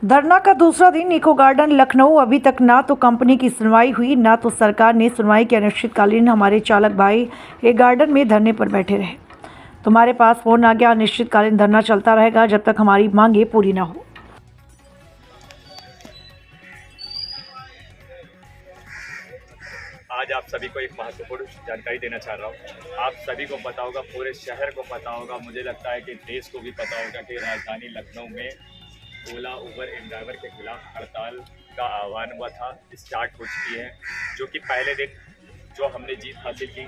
धरना का दूसरा दिन इको गार्डन लखनऊ। अभी तक ना तो कंपनी की सुनवाई हुई, ना तो सरकार ने सुनवाई की। अनिश्चितकालीन हमारे चालक भाई एक गार्डन में धरने पर बैठे रहे। तुम्हारे पास फोन आ गया। अनिश्चितकालीन धरना चलता रहेगा जब तक हमारी मांगे पूरी ना हो। आज आप सभी को एक महत्वपूर्ण जानकारी देना चाह रहा हूँ। आप सभी को पता होगा, पूरे शहर को पता होगा, मुझे लगता है कि देश को भी पता होगा कि राजधानी लखनऊ में ओला उबर इन ड्राइवर के खिलाफ हड़ताल का आह्वान हुआ था, स्टार्ट हो चुकी है। जो कि पहले दिन जो हमने जीत हासिल की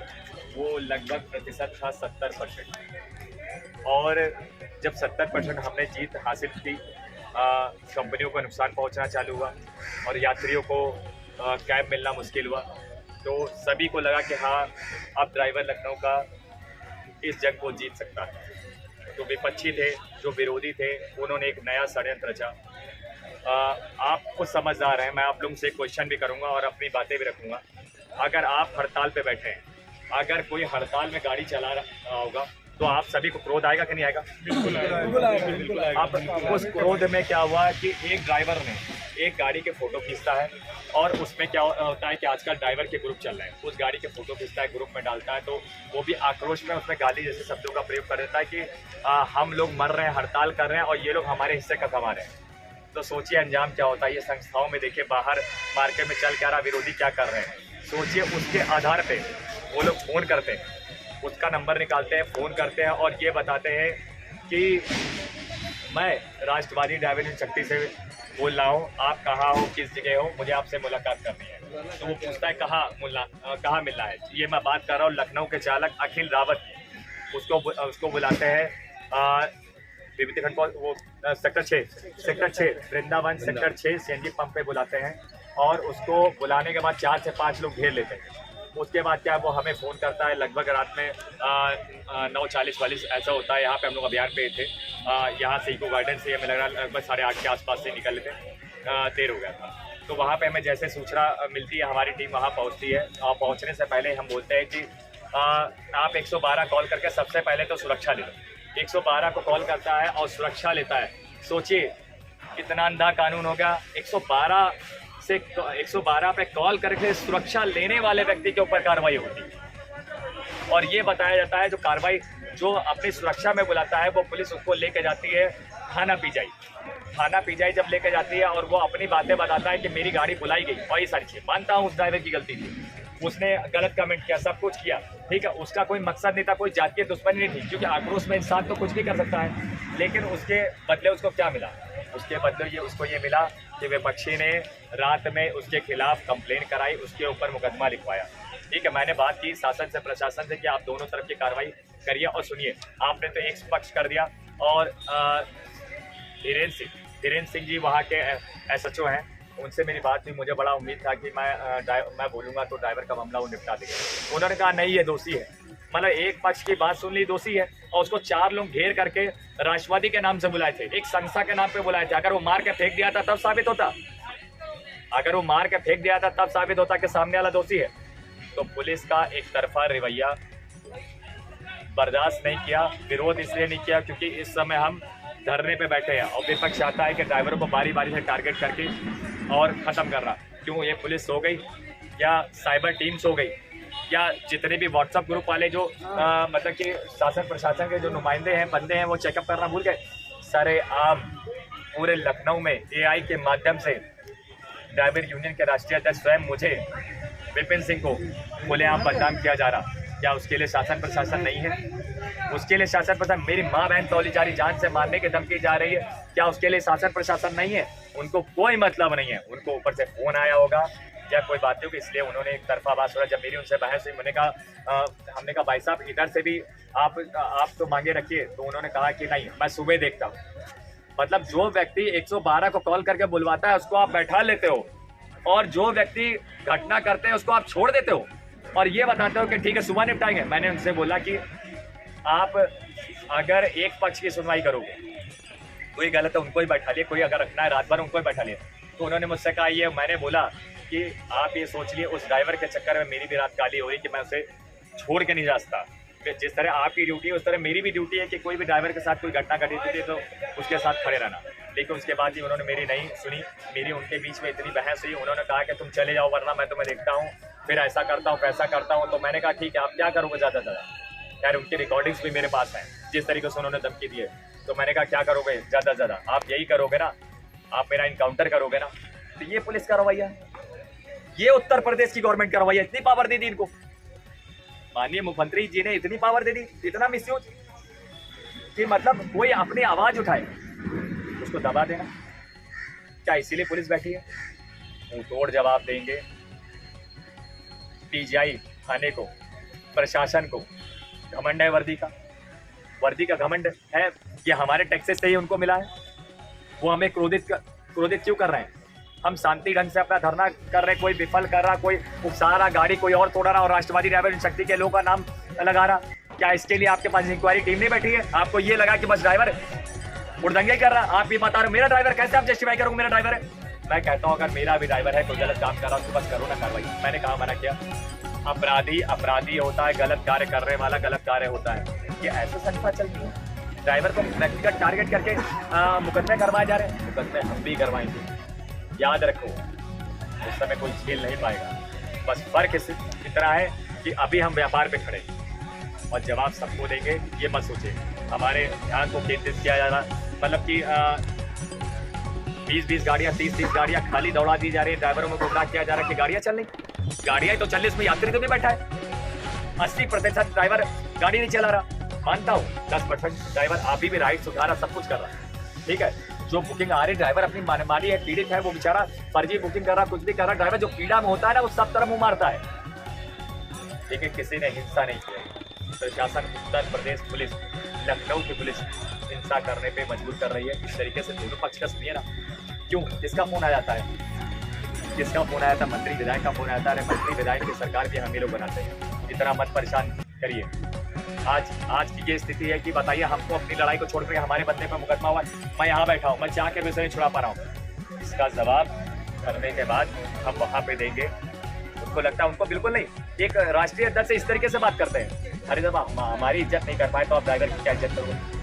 वो लगभग प्रतिशत था 70%। और जब 70% हमने जीत हासिल की, कंपनियों को नुकसान पहुंचना चालू हुआ और यात्रियों को कैब मिलना मुश्किल हुआ। तो सभी को लगा कि हाँ, अब ड्राइवर लखनऊ का इस जंग को जीत सकता है। तो विपक्षी थे, जो विरोधी थे, उन्होंने एक नया षड्यंत्र रचा। आप खुद समझदार हैं, मैं आप लोगों से क्वेश्चन भी करूंगा और अपनी बातें भी रखूंगा। अगर आप हड़ताल पे बैठे हैं, अगर कोई हड़ताल में गाड़ी चला रहा होगा तो आप सभी को क्रोध आएगा कि नहीं आएगा? बिल्कुल आएगा। अब उस क्रोध में क्या हुआ कि एक ड्राइवर ने एक गाड़ी के फोटो खींचता है और उसमें क्या होता है कि आजकल ड्राइवर के ग्रुप चल रहे हैं, उस गाड़ी के फोटो खींचता है, ग्रुप में डालता है, तो वो भी आक्रोश में उसमें गाली जैसे शब्दों का प्रयोग कर देता है कि हम लोग मर रहे हैं, हड़ताल कर रहे हैं और ये लोग हमारे हिस्से का कमा रहे हैं। तो सोचिए अंजाम क्या होता है। ये संस्थाओं में देखिए, बाहर मार्केट में चल क्या रहा, विरोधी क्या कर रहे हैं। सोचिए उसके आधार पे वो लोग फ़ोन करते हैं, उसका नंबर निकालते हैं, फ़ोन करते हैं और ये बताते हैं कि मैं राष्ट्रवादी ड्राइवर शक्ति से बोल रहा हूँ, आप कहाँ हो, किस जगह हो, मुझे आपसे मुलाकात करनी है। तो वो पूछता है कहाँ मिलना है। ये मैं बात कर रहा हूँ लखनऊ के चालक अखिल रावत। उसको बुलाते हैं विभूति खंड, वो sector 6 Vrindavan sector 6 CNG pump पे बुलाते हैं और उसको बुलाने के बाद 4 से 5 लोग घेर लेते हैं। उसके बाद क्या वो हमें फ़ोन करता है, लगभग रात में 9:40 ऐसा होता है। यहाँ पे हम लोग अभियान पे थे, यहाँ से इको गार्डन से हमें लग रहा लगभग 8:30 के आसपास से निकल थे, देर हो गया था। तो वहाँ पे हमें जैसे सूचना मिलती है, हमारी टीम वहाँ पहुँचती है और पहुँचने से पहले हम बोलते हैं कि आप 112 कॉल करके सबसे पहले तो सुरक्षा ले लो। 112 को कॉल करता है और सुरक्षा लेता है। सोचिए कितना अंधा कानून हो गया। 112 पे कॉल करके सुरक्षा लेने वाले व्यक्ति के ऊपर कार्रवाई होती है और ये बताया जाता है जो कार्रवाई जो अपनी सुरक्षा में बुलाता है वो पुलिस उसको लेके जाती है थाना पीजाई जब लेके जाती है और वो अपनी बातें बताता है कि मेरी गाड़ी बुलाई गई और ये सारी चीज़। मानता हूँ उस ड्राइवर की गलती थी, उसने गलत कमेंट किया, सब कुछ किया, ठीक है, उसका कोई मकसद नहीं था, कोई जातीय दुश्मनी नहीं थी, क्योंकि आक्रोश में इंसान तो कुछ भी कर सकता है। लेकिन उसके बदले उसको क्या मिला? उसके बदले उसको ये मिला कि विपक्षी ने रात में उसके खिलाफ कंप्लेन कराई, उसके ऊपर मुकदमा लिखवाया। ठीक है, मैंने बात की शासन से, प्रशासन से कि आप दोनों तरफ की कार्रवाई करिए। और सुनिए, आपने तो एक पक्ष कर दिया और धीरेन्द्र सिंह जी वहाँ के SHO हैं, उनसे मेरी बात हुई। मुझे बड़ा उम्मीद था कि मैं बोलूँगा तो ड्राइवर का मामला वो निपटा देगा। उन्होंने कहा नहीं, ये दोषी है। मतलब एक पक्ष की बात सुन ली, दोषी है, और उसको 4 लोग घेर करके राष्ट्रवादी के नाम से बुलाए थे, एक संस्था के नाम पे बुलाए थे। अगर वो मार के फेंक दिया था तब साबित होता कि सामने वाला दोषी है। तो पुलिस का एक तरफा रवैया बर्दाश्त नहीं किया। विरोध इसलिए नहीं किया क्योंकि इस समय हम धरने पे बैठे हैं और विपक्ष चाहता है कि ड्राइवरों को बारी बारी से टारगेट करके और ख़त्म कर रहा। क्यों? ये पुलिस सो गई या साइबर टीम सो गई या जितने भी व्हाट्सएप ग्रुप वाले जो मतलब कि शासन प्रशासन के जो नुमाइंदे हैं, बंदे हैं, वो चेकअप करना भूल गए? सरेआम पूरे लखनऊ में AI के माध्यम से ड्राइवर यूनियन के राष्ट्रीय अध्यक्ष स्वयं मुझे विपिन सिंह को खुलेआम बदनाम किया जा रहा। क्या उसके लिए शासन प्रशासन नहीं है? उसके लिए शासन प्रशासन, मेरी माँ बहन तौली जा रही, जान से मारने की धमकी जा रही है, क्या उसके लिए शासन प्रशासन नहीं है? उनको कोई मतलब नहीं है। उनको ऊपर से फोन आया होगा या कोई बात होगी, इसलिए उन्होंने एक तरफा बात सुना। जब मेरी उनसे बहस हुई, हमने कहा भाई साहब इधर से भी आप तो मांगे रखिए, तो उन्होंने कहा कि नहीं, मैं सुबह देखता हूँ। मतलब जो व्यक्ति 112 को कॉल करके बुलवाता है उसको आप बैठा लेते हो और जो व्यक्ति घटना करते हैं उसको आप छोड़ देते हो और ये बताते हो कि ठीक है सुबह निपटाएंगे। मैंने उनसे बोला कि आप अगर एक पक्ष की सुनवाई करोगे, कोई गलत है उनको ही बैठा लिए, कोई अगर रखना है रात भर उनको ही बैठा लिए। तो उन्होंने मुझसे कहा ये, मैंने बोला कि आप ये सोच लिए उस ड्राइवर के चक्कर में मेरी भी रात काली हो रही कि मैं उसे छोड़ के नहीं जा सकता। जिस तरह आपकी ड्यूटी है उस तरह मेरी भी ड्यूटी है कि कोई भी ड्राइवर के साथ कोई घटना घटी थी तो उसके साथ खड़े रहना। लेकिन उसके बाद भी उन्होंने मेरी नहीं सुनी। मेरी उनके बीच में इतनी बहस हुई, उन्होंने कहा कि तुम चले जाओ वरना मैं तुम्हें देखता हूँ, फिर ऐसा करता हूँ वैसा करता हूँ। तो मैंने कहा ठीक है, आप क्या करोगे ज़्यादा से ज़्यादा। यार उनकी रिकॉर्डिंग्स भी मेरे पास हैं जिस तरीके से उन्होंने धमकी दी है। तो मैंने कहा क्या करोगे ज़्यादा से ज़्यादा, आप यही करोगे ना, आप मेरा इनकाउंटर करोगे ना। तो ये पुलिस का रवैया, ये उत्तर प्रदेश की गवर्नमेंट का रवैया। इतनी पावर दे दी इनको, माननीय मुख्यमंत्री जी ने इतनी पावर दे दी, इतना मिसयूज कि मतलब कोई अपनी आवाज उठाए उसको दबा देना। क्या इसीलिए पुलिस बैठी है? मुंह तोड़ जवाब देंगे पीजीआई थाने को, प्रशासन को। घमंड है वर्दी का घमंड है कि हमारे टैक्सेस से ही उनको मिला है। वो हमें क्रोधित क्यों कर रहे हैं? हम शांति ढंग से अपना धरना कर रहे, कोई विफल कर रहा, कोई उकसा रहा, गाड़ी कोई और तोड़ रहा और राष्ट्रवादी ड्राइवर शक्ति के लोगों का नाम लगा रहा। क्या इसके लिए आपके पास इंक्वायरी टीम नहीं बैठी है? आपको ये लगा कि बस ड्राइवर उड़दंगे कर रहा, आप ये बता रहे हो मेरा ड्राइवर, कैसे आप जस्टिफाई करोगे मेरा ड्राइवर है? मैं कहता हूँ अगर मेरा भी ड्राइवर है कोई गलत काम कर रहा है तो बस करो ना कार्रवाई। मैंने कहा मना किया? अपराधी होता है, गलत कार्य करने वाला गलत कार्य होता है। ये ऐसे संस्था चलती है? ड्राइवर को व्यक्तिगत टारगेट करके मुकदमे करवाए जा रहे हैं। मुकदमे हम भी करवाएंगे, याद रखो उस समय कोई झेल नहीं पाएगा। बस फर्क इतना है कि अभी हम व्यापार पे खड़े और जवाब सबको देंगे। ये मत सोचे हमारे ध्यान को केंद्रित किया जा रहा, मतलब कि 20-20 गाड़ियाँ 30-30 गाड़ियाँ खाली दौड़ा दी जा रही है, ड्राइवरों में गुमराह किया जा रहा है कि गाड़ियाँ चल रही, गाड़ियाँ तो चल रही, इसमें यात्री तो नहीं बैठा है। 80% ड्राइवर गाड़ी नहीं चला रहा, मानता हूँ 10% ड्राइवर अभी भी राइड सुधार रहा, सब कुछ कर रहा है, ठीक है। जो बुकिंग आ रही ड्राइवर अपनी मानी है, पीड़ित है, वो बेचारा फर्जी बुकिंग कर रहा, कुछ भी कर रहा। ड्राइवर जो पीड़ा में होता है ना वो सब तरफ मुंह मारता है, लेकिन किसी ने हिंसा नहीं की। प्रशासन, उत्तर प्रदेश पुलिस, लखनऊ की पुलिस हिंसा करने पे मजबूर कर रही है। इस तरीके से दोनों पक्ष का सुनिए ना। क्यों? किसका फोन आ जाता है? किसका फोन आया था? मंत्री विधायक का फोन आया था। अरे मंत्री विधायक की सरकार भी हम ही लोग बनाते हैं, इतना मत परेशान करिए। आज की ये स्थिति है कि बताइए, हमको अपनी लड़ाई को छोड़ कर हमारे बंदे पर मुकदमा हुआ, मैं यहाँ बैठा हूँ, मैं चाह के भी नहीं छुड़ा पा रहा हूँ। इसका जवाब करने के बाद हम वहाँ पे देंगे। उनको लगता है, उनको बिल्कुल नहीं, एक राष्ट्रीय अध्यक्ष से इस तरीके से बात करते हैं। अरे जब हमारी इज्जत नहीं कर पाए तो आप ड्राइवर की क्या इज्जत करोगे?